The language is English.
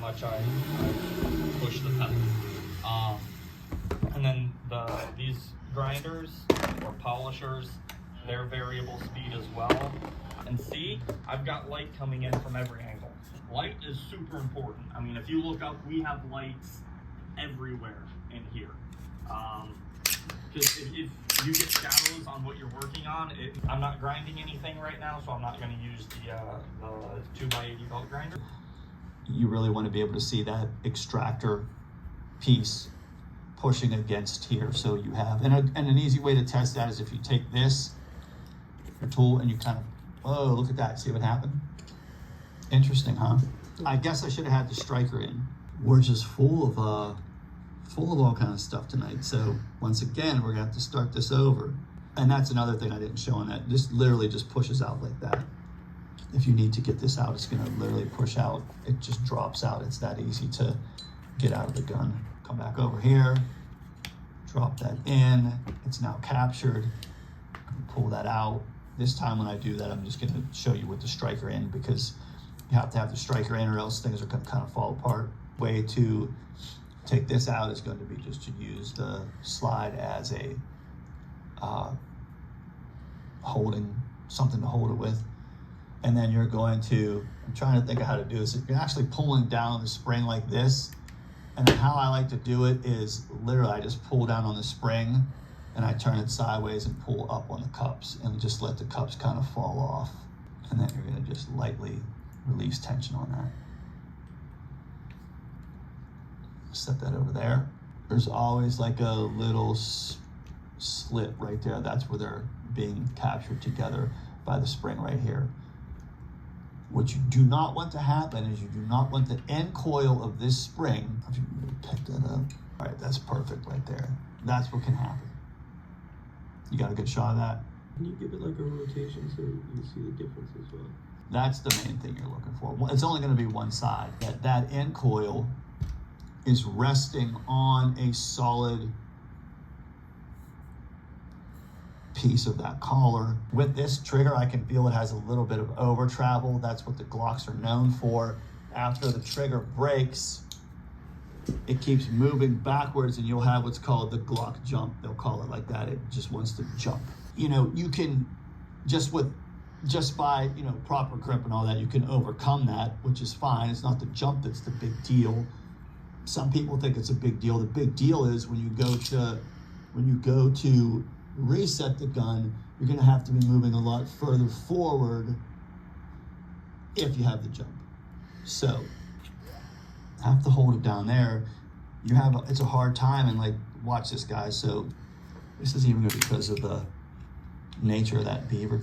much I push the pedal. And then these grinders or polishers, they're variable speed as well. And see, I've got light coming in from every angle. Light is super important. I mean, if you look up, we have lights everywhere in here. Because if you get shadows on what you're working on, I'm not grinding anything right now, so I'm not going to use the 2x80 belt grinder. You really want to be able to see that extractor piece pushing against here. So you have, and an easy way to test that is if you take this, your tool, and you kind of, oh, look at that, see what happened? Interesting, huh? I guess I should have had the striker in. We're just full of all kinds of stuff tonight. So once again, we're gonna have to start this over. And that's another thing I didn't show on that. This literally just pushes out like that. If you need to get this out, it's gonna literally push out. It just drops out. It's that easy to get out of the gun. Come back over here, drop that in. It's now captured. Pull that out. This time when I do that, I'm just gonna show you with the striker in, because you have to have the striker in or else things are gonna kind of fall apart. Way to take this out is going to be just to use the slide as a holding, something to hold it with. And then you're going to, I'm trying to think of how to do this. You're actually pulling down the spring like this. And then how I like to do it is literally I just pull down on the spring and I turn it sideways and pull up on the cups and just let the cups kind of fall off. And then you're gonna just lightly release tension on that. Set that over there. There's always like a little slit right there. That's where they're being captured together by the spring right here. What you do not want to happen is you do not want the end coil of this spring, if you can pick that up. All right, that's perfect right there. That's what can happen. You got a good shot of that? Can you give it like a rotation so you see the difference as well? That's the main thing you're looking for. It's only gonna be one side. That end coil is resting on a solid piece of that collar. With this trigger, I can feel it has a little bit of over travel. That's what the Glocks are known for. After the trigger breaks, it keeps moving backwards and you'll have what's called the Glock jump. They'll call it like that. It just wants to jump. You know, you can, just by, you know, proper grip and all that, you can overcome that, which is fine. It's not the jump that's the big deal. Some people think it's a big deal. The big deal is when you go to reset the gun, you're gonna have to be moving a lot further forward if you have the jump. So, have to hold it down there. It's a hard time, and like, watch this, guys. So, this is even because of the nature of that beaver